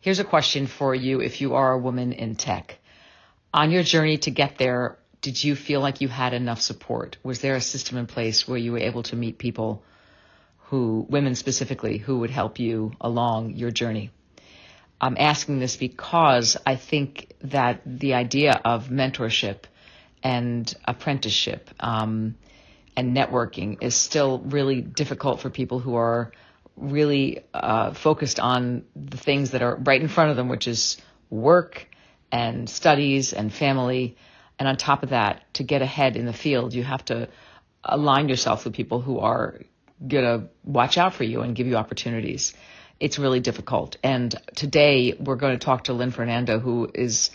Here's a question for you if you are a woman in tech. On your journey to get there, did you feel like you had enough support? Was there a system in place where you were able to meet people women specifically, who would help you along your journey? I'm asking this because I think that the idea of mentorship and apprenticeship and networking is still really difficult for people who are really focused on the things that are right in front of them, which is work and studies and family. And on top of that, to get ahead in the field, you have to align yourself with people who are going to watch out for you and give you opportunities. It's really difficult. And today we're going to talk to Lynn Fernando, who is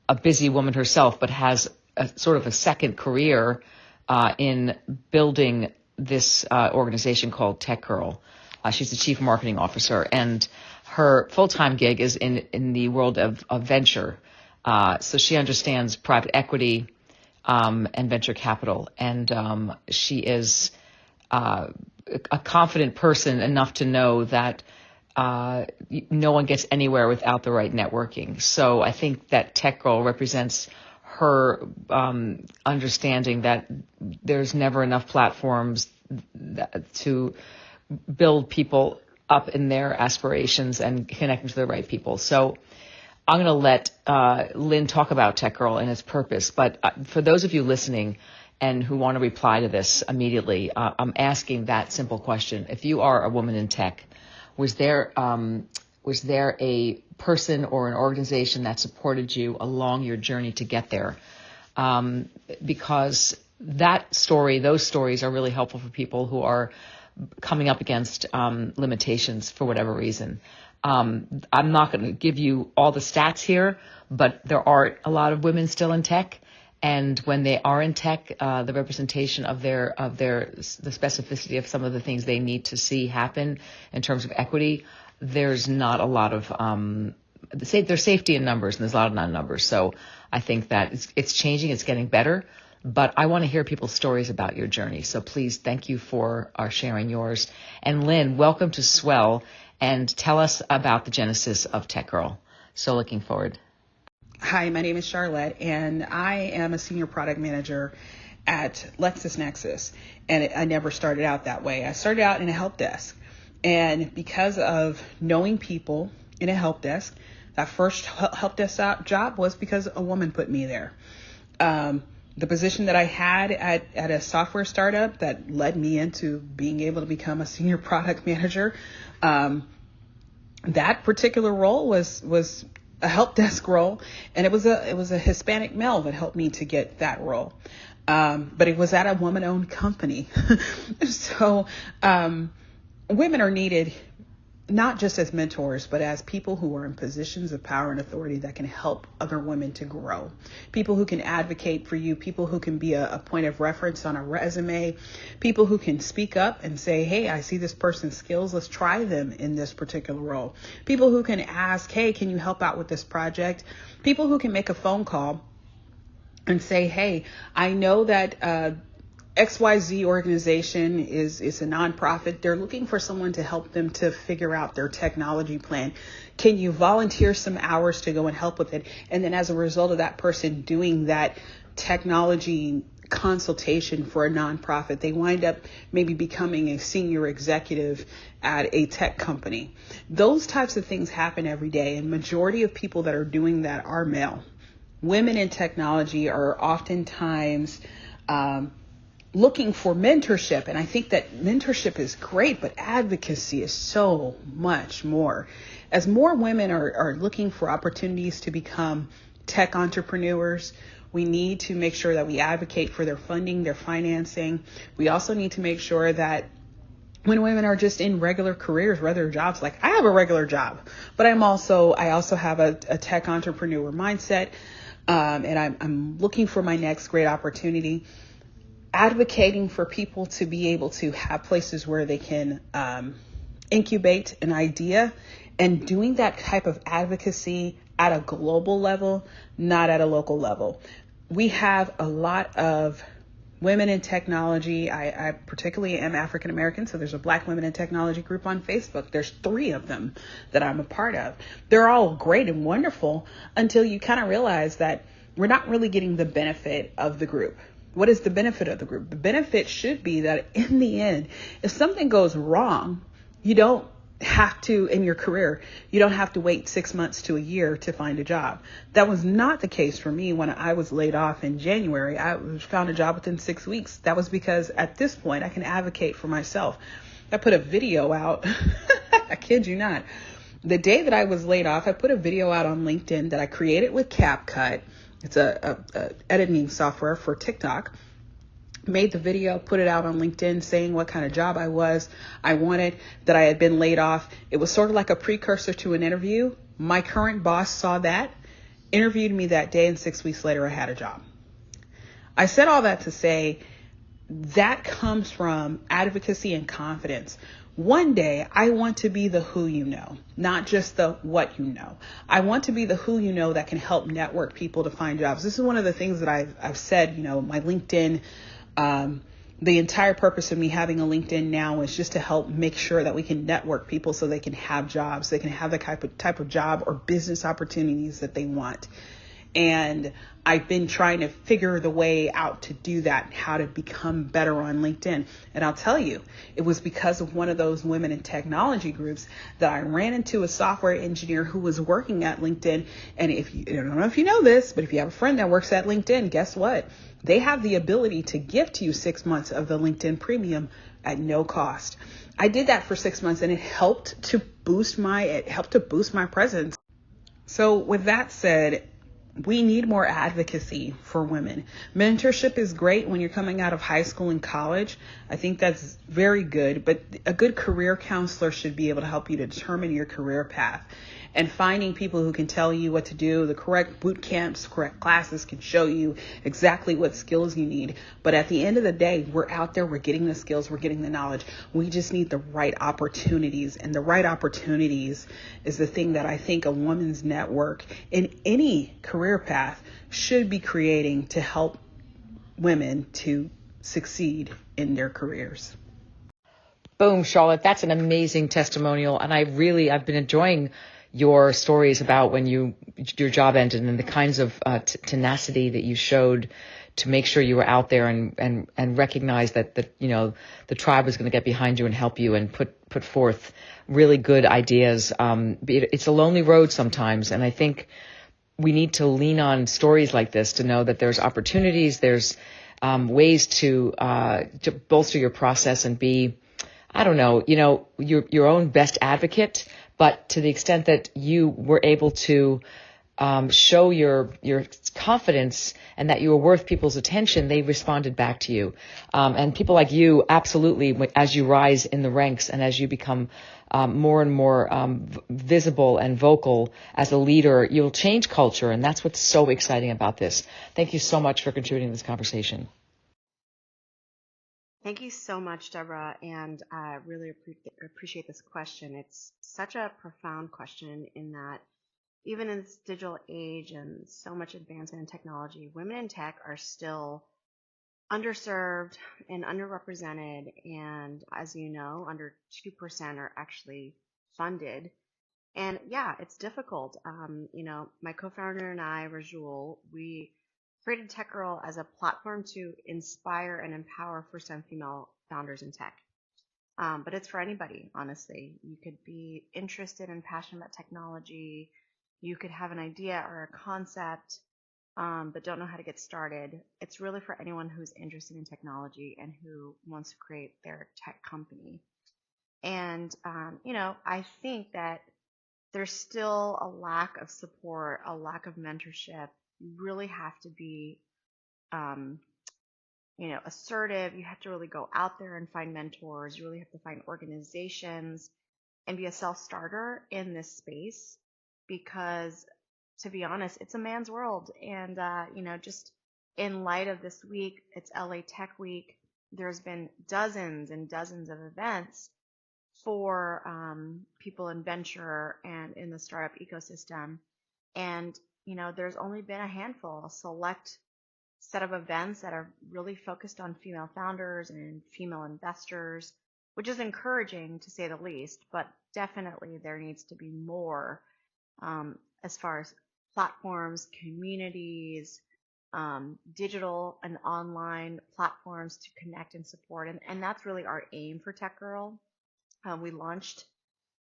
a busy woman herself, but has a sort of a second career in building this organization called Tech Girl. She's the chief marketing officer, and her full-time gig is in the world of venture. So she understands private equity and venture capital, and she is a confident person enough to know that no one gets anywhere without the right networking. So I think that Tech Girl represents her understanding that there's never enough platforms to build people up in their aspirations and connect them to the right people. So I'm going to let Lynn talk about Tech Girl and its purpose. But for those of you listening and who want to reply to this immediately, I'm asking that simple question. If you are a woman in tech, was there a person or an organization that supported you along your journey to get there? Because those stories are really helpful for people who are coming up against limitations for whatever reason. I'm not going to give you all the stats here, but there are a lot of women still in tech. And when they are in tech, the representation of the specificity of some of the things they need to see happen in terms of equity, there's not a lot of there's safety in numbers, and there's a lot of non-numbers. So I think that it's changing, it's getting better. But I want to hear people's stories about your journey. So please, thank you for sharing yours. And Lynn, welcome to Swell, and tell us about the genesis of Tech Girl. So looking forward. Hi, my name is Charlotte, and I am a senior product manager at LexisNexis. And I never started out that way. I started out in a help desk. And because of knowing people in a help desk, that first help desk job was because a woman put me there. The position that I had at a software startup that led me into being able to become a senior product manager, that particular role was a help desk role, and it was a Hispanic male that helped me to get that role. But it was at a woman-owned company. So women are needed not just as mentors, but as people who are in positions of power and authority that can help other women to grow. People who can advocate for you, people who can be a point of reference on a resume, people who can speak up and say, hey, I see this person's skills. Let's try them in this particular role. People who can ask, hey, can you help out with this project? People who can make a phone call and say, hey, I know that XYZ organization is a nonprofit. They're looking for someone to help them to figure out their technology plan. Can you volunteer some hours to go and help with it? And then as a result of that person doing that technology consultation for a nonprofit, they wind up maybe becoming a senior executive at a tech company. Those types of things happen every day. And majority of people that are doing that are male. Women in technology are oftentimes looking for mentorship. And I think that mentorship is great, but advocacy is so much more. As more women are looking for opportunities to become tech entrepreneurs, we need to make sure that we advocate for their funding, their financing. We also need to make sure that when women are just in regular careers, regular jobs, like I have a regular job, but I also have a tech entrepreneur mindset, and I'm looking for my next great opportunity. Advocating for people to be able to have places where they can incubate an idea, and doing that type of advocacy at a global level, not at a local level. We have a lot of women in technology. I particularly am African American, so there's a Black Women in Technology group on Facebook. There's 3 of them that I'm a part of. They're all great and wonderful until you kind of realize that we're not really getting the benefit of the group. What is the benefit of the group? The benefit should be that in the end, if something goes wrong, you don't have to, in your career, you don't have to wait 6 months to a year to find a job. That was not the case for me when I was laid off in January. I found a job within 6 weeks. That was because at this point I can advocate for myself. I put a video out. I kid you not. The day that I was laid off, I put a video out on LinkedIn that I created with CapCut. It's a editing software for TikTok. Made the video, put it out on LinkedIn saying what kind of job I wanted, that I had been laid off. It was sort of like a precursor to an interview. My current boss saw that, interviewed me that day, and 6 weeks later I had a job. I said all that to say that comes from advocacy and confidence. One day I want to be the who you know, not just the what you know. I want to be the who you know that can help network people to find jobs. This is one of the things that I've said, my LinkedIn, the entire purpose of me having a LinkedIn now is just to help make sure that we can network people so they can have jobs. They can have the type of job or business opportunities that they want. And I've been trying to figure the way out to do that, how to become better on LinkedIn. And I'll tell you, it was because of one of those women in technology groups that I ran into a software engineer who was working at LinkedIn. And I don't know if you know this, but if you have a friend that works at LinkedIn, guess what? They have the ability to gift you 6 months of the LinkedIn premium at no cost. I did that for 6 months and it helped to boost my presence. So with that said, we need more advocacy for women. Mentorship is great when you're coming out of high school and college. I think that's very good, but a good career counselor should be able to help you to determine your career path. And finding people who can tell you what to do, the correct boot camps, correct classes can show you exactly what skills you need. But at the end of the day, we're out there, we're getting the skills, we're getting the knowledge. We just need the right opportunities. And the right opportunities is the thing that I think a woman's network in any career path should be creating to help women to succeed in their careers. Boom, Charlotte. That's an amazing testimonial. And I've been enjoying your stories about when your job ended and the kinds of tenacity that you showed to make sure you were out there and recognize that the tribe was going to get behind you and help you and put forth really good ideas. It's a lonely road sometimes, and I think we need to lean on stories like this to know that there's opportunities, there's ways to bolster your process and be, I don't know, your own best advocate. But to the extent that you were able to show your confidence and that you were worth people's attention, they responded back to you. And people like you, absolutely, as you rise in the ranks and as you become more and more visible and vocal as a leader, you'll change culture. And that's what's so exciting about this. Thank you so much for contributing to this conversation. Thank you so much, Deborah, and I really appreciate this question. It's such a profound question in that even in this digital age and so much advancement in technology, women in tech are still underserved and underrepresented, and as you know, under 2% are actually funded. And yeah, it's difficult. My co-founder and I, Rajul, we created Tech Girl as a platform to inspire and empower first-time female founders in tech. But it's for anybody, honestly. You could be interested and passionate about technology. You could have an idea or a concept, but don't know how to get started. It's really for anyone who's interested in technology and who wants to create their tech company. And, I think that there's still a lack of support, a lack of mentorship. You really have to be, assertive. You have to really go out there and find mentors. You really have to find organizations and be a self-starter in this space because, to be honest, it's a man's world. And, just in light of this week, it's LA Tech Week. There's been dozens and dozens of events for people in venture and in the startup ecosystem. And, there's only been a handful, a select set of events that are really focused on female founders and female investors, which is encouraging to say the least, but definitely there needs to be more as far as platforms, communities, digital and online platforms to connect and support. And that's really our aim for Tech Girl. We launched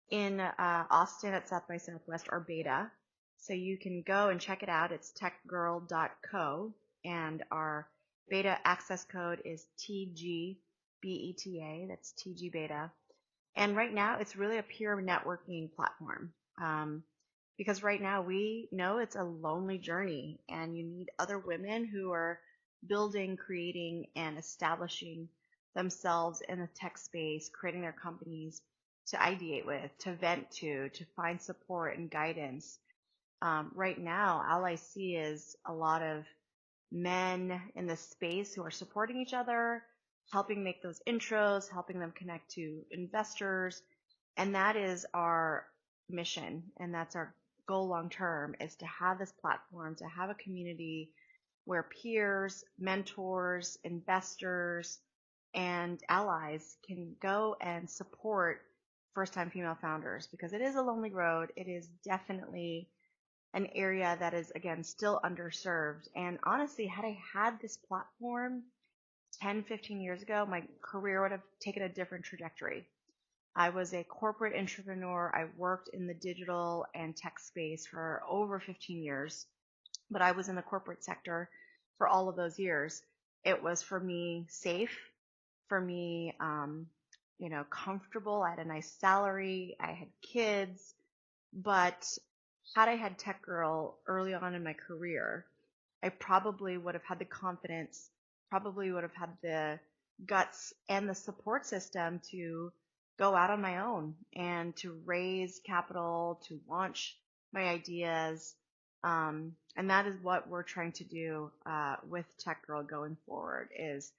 in Austin at South by Southwest, our beta. So you can go and check it out. It's techgirl.co. And our beta access code is TGBETA. That's TG Beta. And right now, it's really a peer networking platform. Because right now we know it's a lonely journey and you need other women who are building, creating, and establishing themselves in the tech space, creating their companies to ideate with, to vent to find support and guidance. Right now, all I see is a lot of men in the space who are supporting each other, helping make those intros, helping them connect to investors. And that is our mission. And that's our goal long term, is to have this platform, to have a community where peers, mentors, investors, and allies can go and support first-time female founders, because it is a lonely road. It is definitely an area that is, again, still underserved. And honestly, had I had this platform 10, 15 years ago, my career would have taken a different trajectory. I was a corporate entrepreneur. I worked in the digital and tech space for over 15 years, but I was in the corporate sector for all of those years. It was, for me, safe, for me, comfortable. I had a nice salary. I had kids. But had I had Tech Girl early on in my career, I probably would have had the confidence, probably would have had the guts and the support system to go out on my own and to raise capital, to launch my ideas. And that is what we're trying to do with Tech Girl going forward, is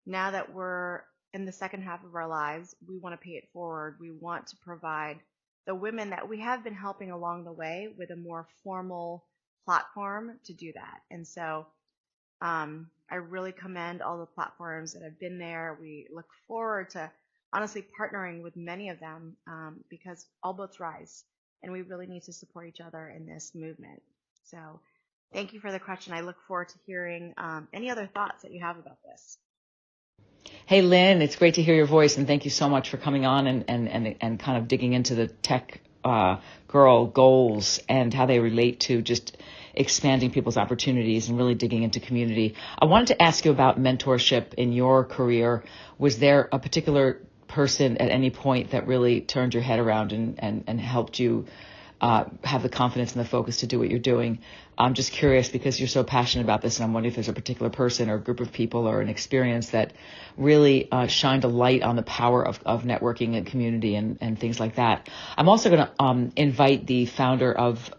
now that we're in the second half of our lives, we want to pay it forward. We want to provide the women that we have been helping along the way with a more formal platform to do that. And so I really commend all the platforms that have been there. We look forward to honestly partnering with many of them because all boats rise, and we really need to support each other in this movement. So thank you for the question. I look forward to hearing any other thoughts that you have about this. Hey, Lynn, it's great to hear your voice, and thank you so much for coming on and kind of digging into the Tech Girl goals and how they relate to just expanding people's opportunities and really digging into community. I wanted to ask you about mentorship in your career. Was there a particular person at any point that really turned your head around and helped you have the confidence and the focus to do what you're doing? I'm just curious because you're so passionate about this, and I'm wondering if there's a particular person or a group of people or an experience that really shined a light on the power of networking and community and things like that. I'm also going to invite the founder of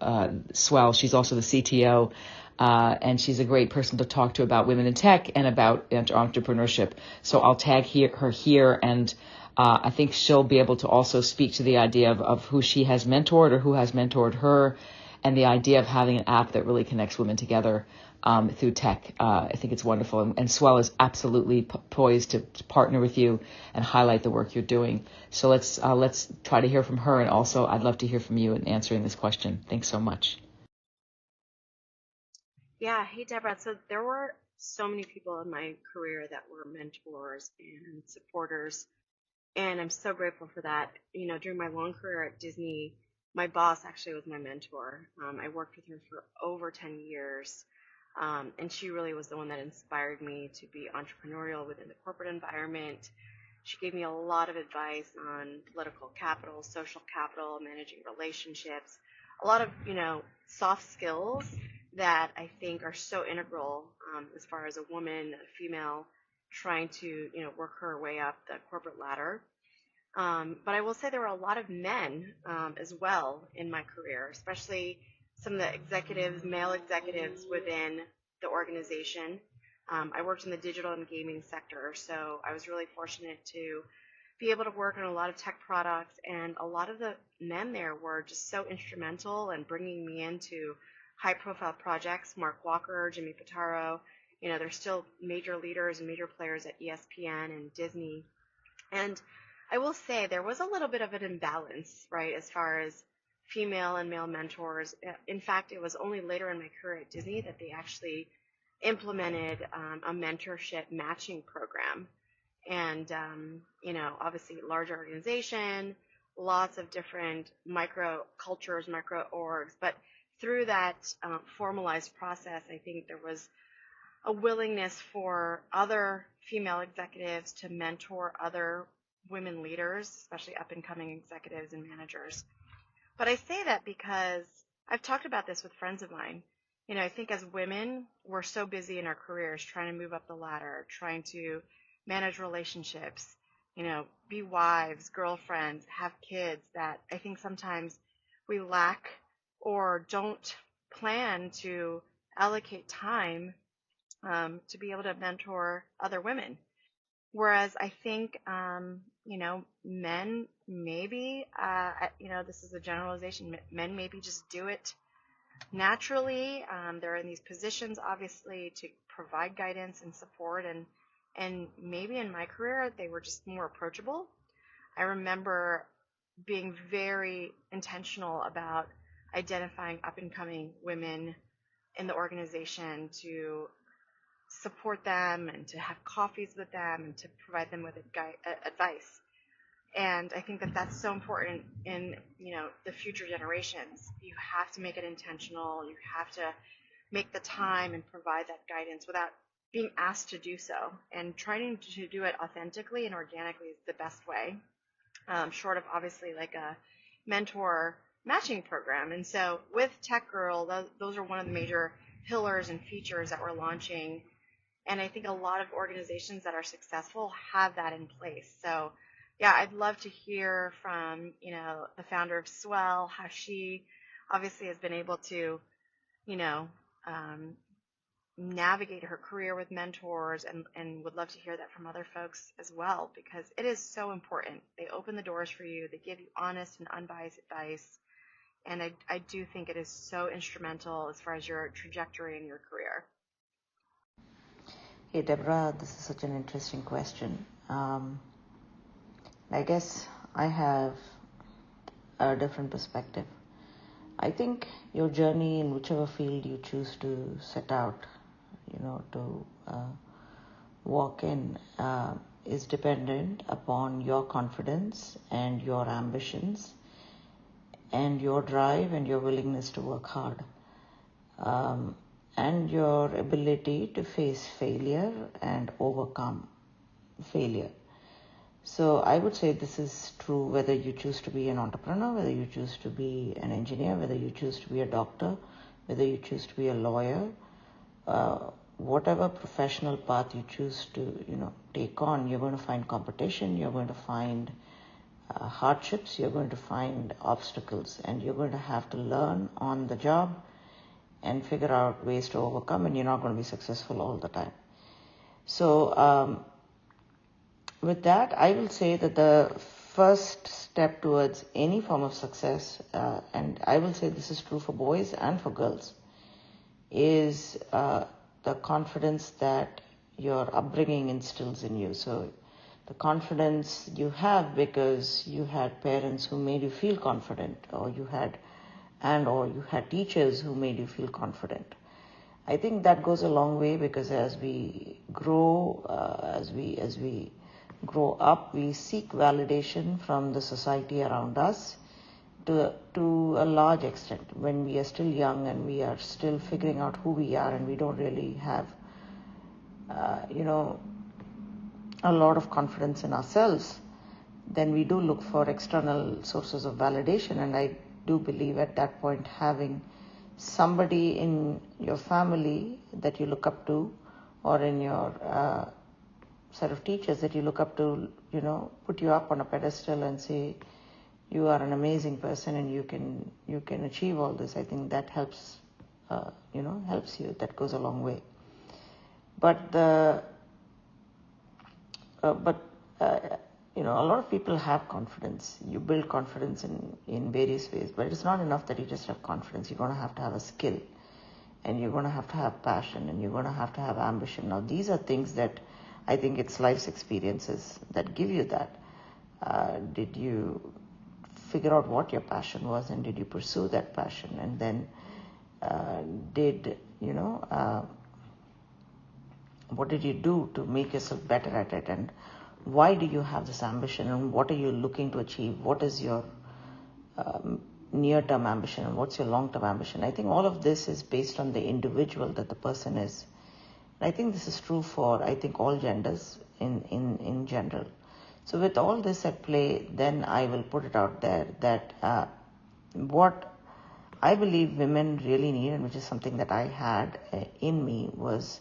Swell. She's also the CTO, and she's a great person to talk to about women in tech and about entrepreneurship. So I'll tag her here, and I think she'll be able to also speak to the idea of who she has mentored or who has mentored her, and the idea of having an app that really connects women together through tech. I think it's wonderful. And Swell is absolutely poised to partner with you and highlight the work you're doing. So let's try to hear from her. And also, I'd love to hear from you in answering this question. Thanks so much. Yeah. Hey, Deborah. So there were so many people in my career that were mentors and supporters, and I'm so grateful for that. During my long career at Disney, my boss actually was my mentor. I worked with her for over 10 years, and she really was the one that inspired me to be entrepreneurial within the corporate environment. She gave me a lot of advice on political capital, social capital, managing relationships, a lot of, soft skills that I think are so integral as far as a woman, a female, trying to, work her way up the corporate ladder. But I will say there were a lot of men as well in my career, especially some of the executives, male executives within the organization. I worked in the digital and gaming sector, so I was really fortunate to be able to work on a lot of tech products, and a lot of the men there were just so instrumental in bringing me into high-profile projects. Mark Walker, Jimmy Pitaro, They're still major leaders and major players at ESPN and Disney. And I will say there was a little bit of an imbalance, right, as far as female and male mentors. In fact, it was only later in my career at Disney that they actually implemented a mentorship matching program. And, obviously large organization, lots of different micro cultures, micro orgs. But through that formalized process, I think there was a willingness for other female executives to mentor other women leaders, especially up and coming executives and managers. But I say that because I've talked about this with friends of mine. I think as women, we're so busy in our careers trying to move up the ladder, trying to manage relationships, be wives, girlfriends, have kids, that I think sometimes we lack or don't plan to allocate time to be able to mentor other women. Whereas I think, men maybe, this is a generalization, men maybe just do it naturally. They're in these positions, obviously, to provide guidance and support. And maybe in my career, they were just more approachable. I remember being very intentional about identifying up-and-coming women in the organization to support them and to have coffees with them and to provide them with advice. And I think that that's so important in, the future generations. You have to make it intentional. You have to make the time and provide that guidance without being asked to do so. And trying to do it authentically and organically is the best way, short of obviously like a mentor matching program. And so with Tech Girl, those are one of the major pillars and features that we're launching. And I think a lot of organizations that are successful have that in place. So, yeah, I'd love to hear from, the founder of Swell, how she obviously has been able to, navigate her career with mentors, and would love to hear that from other folks as well, because it is so important. They open the doors for you. They give you honest and unbiased advice. And I do think it is so instrumental as far as your trajectory in your career. Hey, Deborah, this is such an interesting question. I guess I have a different perspective. I think your journey in whichever field you choose to set out, to walk in, is dependent upon your confidence and your ambitions and your drive and your willingness to work hard. And your ability to face failure and overcome failure. So I would say this is true whether you choose to be an entrepreneur, whether you choose to be an engineer, whether you choose to be a doctor, whether you choose to be a lawyer, whatever professional path you choose to, take on, you're going to find competition, you're going to find hardships, you're going to find obstacles, and you're going to have to learn on the job and figure out ways to overcome, and you're not going to be successful all the time. So with that, I will say that the first step towards any form of success, and I will say this is true for boys and for girls, is the confidence that your upbringing instills in you. So the confidence you have because you had parents who made you feel confident, or you had teachers who made you feel confident. I think that goes a long way, because as we grow, as we grow up, we seek validation from the society around us to a large extent. When we are still young and we are still figuring out who we are, and we don't really have, a lot of confidence in ourselves, then we do look for external sources of validation. And I do believe at that point, having somebody in your family that you look up to, or in your set of teachers that you look up to, put you up on a pedestal and say you are an amazing person and you can achieve all this. I think that helps, helps you. That goes a long way. But a lot of people have confidence. You build confidence in various ways, but it's not enough that you just have confidence. You're going to have a skill. and you're going to have passion, and you're going to have ambition. Now, these are things that I think it's life's experiences that give you that. Did you figure out what your passion was, and did you pursue that passion? And then what did you do to make yourself better at it? And why do you have this ambition, and what are you looking to achieve? What is your near-term ambition, and what's your long-term ambition? I think all of this is based on the individual that the person is. And I think this is true for, I think, all genders in general. So with all this at play, then I will put it out there that what I believe women really need, and which is something that I had in me, was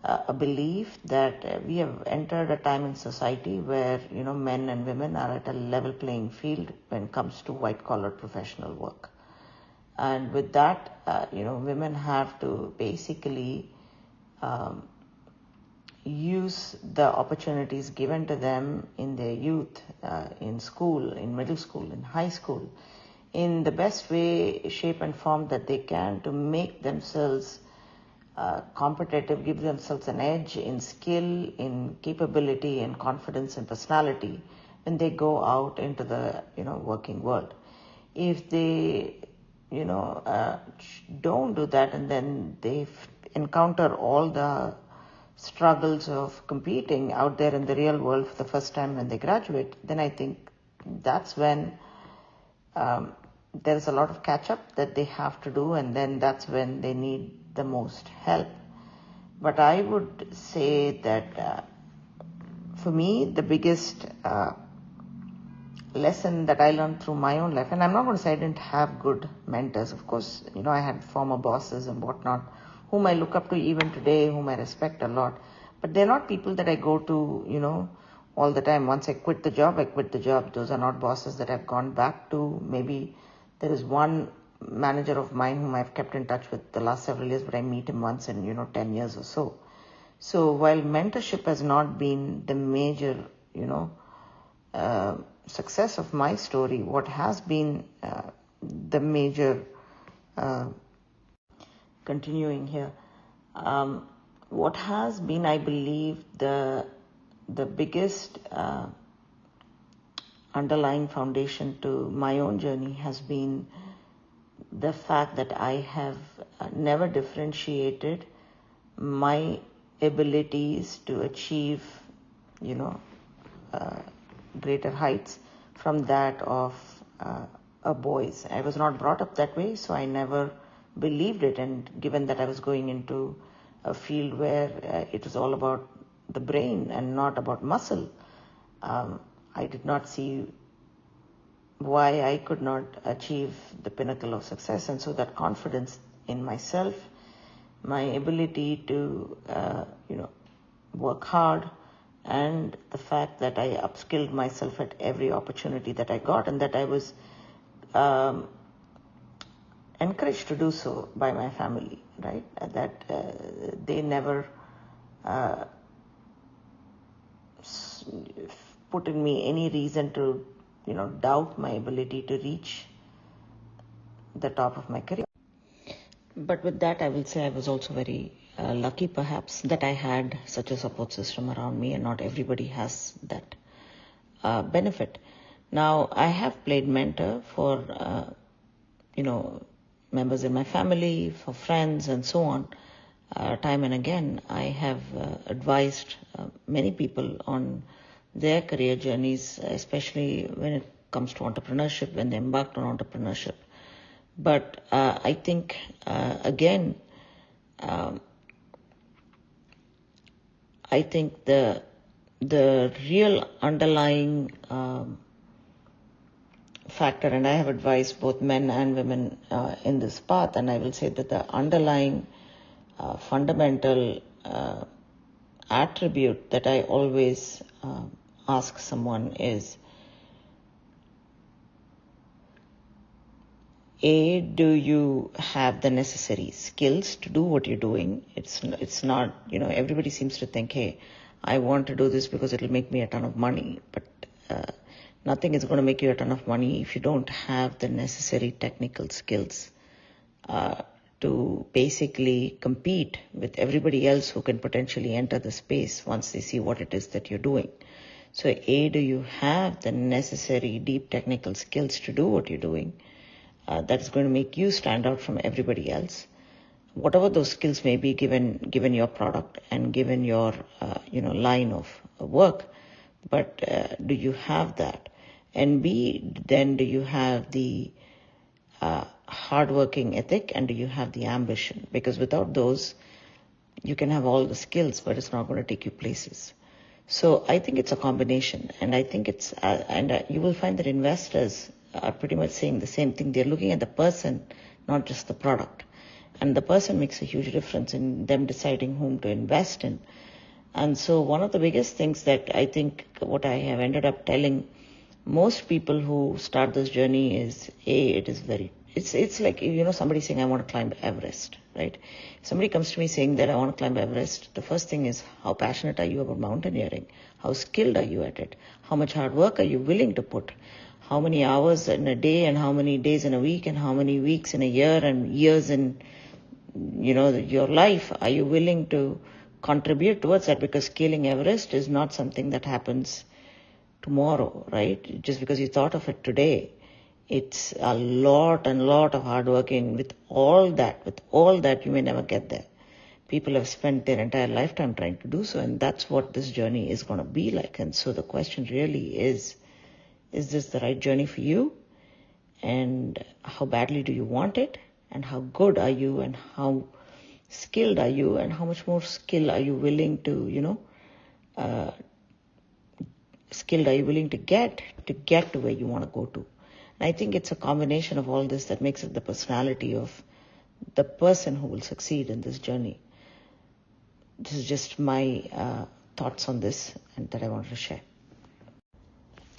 a belief that we have entered a time in society where, men and women are at a level playing field when it comes to white-collar professional work. And with that, women have to basically use the opportunities given to them in their youth, in school, in middle school, in high school, in the best way, shape and form that they can to make themselves competitive, give themselves an edge in skill, in capability, in confidence and personality when they go out into the working world. If they don't do that, and then they encounter all the struggles of competing out there in the real world for the first time when they graduate, then I think that's when there's a lot of catch up that they have to do, and then that's when they need the most help. But I would say that for me, the biggest lesson that I learned through my own life, and I'm not going to say I didn't have good mentors. Of course, I had former bosses and whatnot, whom I look up to even today, whom I respect a lot. But they're not people that I go to, all the time. Once I quit the job, I quit the job. Those are not bosses that I've gone back to. Maybe there is one manager of mine whom I've kept in touch with the last several years, but I meet him once in 10 years or so. So while mentorship has not been the major success of my story, what has been the major continuing here, what has been, I believe, the biggest underlying foundation to my own journey has been the fact that I have never differentiated my abilities to achieve, greater heights from that of a boy's. I was not brought up that way, so I never believed it. And given that I was going into a field where it was all about the brain and not about muscle, I did not see why I could not achieve the pinnacle of success. And so that confidence in myself, my ability to, work hard, and the fact that I upskilled myself at every opportunity that I got, and that I was encouraged to do so by my family, right? That they never put in me any reason to, doubt my ability to reach the top of my career. But with that, I will say I was also very lucky, perhaps, that I had such a support system around me, and not everybody has that benefit. Now, I have played mentor for, members in my family, for friends, and so on. Time and again, I have advised many people on their career journeys, especially when it comes to entrepreneurship, when they embarked on entrepreneurship. But I think, again, I think the real underlying factor, and I have advised both men and women in this path, and I will say that the underlying fundamental attribute that I always ask someone is, A, do you have the necessary skills to do what you're doing? It's not, everybody seems to think, hey, I want to do this because it'll make me a ton of money. But nothing is going to make you a ton of money if you don't have the necessary technical skills to basically compete with everybody else who can potentially enter the space once they see what it is that you're doing. So A, do you have the necessary deep technical skills to do what you're doing? That's going to make you stand out from everybody else. Whatever those skills may be, given your product and given your line of work, but do you have that? And B, then do you have the hardworking ethic, and do you have the ambition? Because without those, you can have all the skills, but it's not going to take you places. So I think it's a combination, and I think you will find that investors are pretty much saying the same thing. They're looking at the person, not just the product. And the person makes a huge difference in them deciding whom to invest in. And so one of the biggest things that I think what I have ended up telling most people who start this journey is, it's like, somebody saying, I want to climb Everest, right? If somebody comes to me saying that I want to climb Everest, the first thing is, how passionate are you about mountaineering? How skilled are you at it? How much hard work are you willing to put? How many hours in a day, and how many days in a week, and how many weeks in a year, and years in, your life are you willing to contribute towards that? Because scaling Everest is not something that happens tomorrow, right? Just because you thought of it today. It's a lot of hard working. With all that, you may never get there. People have spent their entire lifetime trying to do so, and that's what this journey is going to be like. And so the question really is this the right journey for you? And how badly do you want it? And how good are you? And how skilled are you? And how much more skill are you willing to, get to where you want to go to? And I think it's a combination of all this that makes it the personality of the person who will succeed in this journey. This is just my thoughts on this, and that I wanted to share.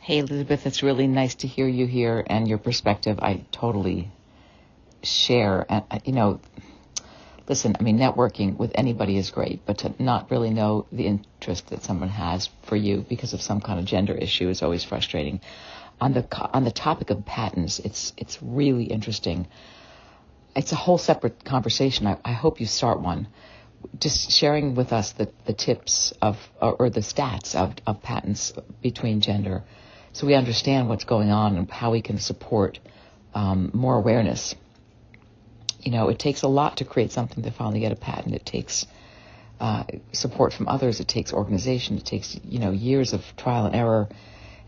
Hey, Elizabeth, it's really nice to hear you here and your perspective. I totally share. And, listen, networking with anybody is great, but to not really know the interest that someone has for you because of some kind of gender issue is always frustrating. On the topic of patents, it's really interesting. It's a whole separate conversation. I hope you start one. Just sharing with us the tips or the stats of patents between gender, so we understand what's going on and how we can support more awareness. It takes a lot to create something to finally get a patent. It takes support from others. It takes organization. It takes, years of trial and error.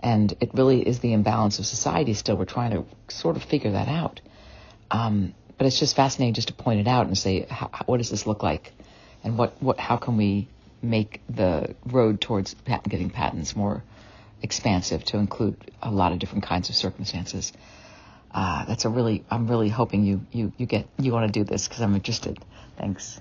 And it really is the imbalance of society still. We're trying to sort of figure that out. But it's just fascinating just to point it out and say, what does this look like? And how can we make the road towards getting patents more expansive to include a lot of different kinds of circumstances? I'm really hoping you want to do this, because I'm interested. Thanks.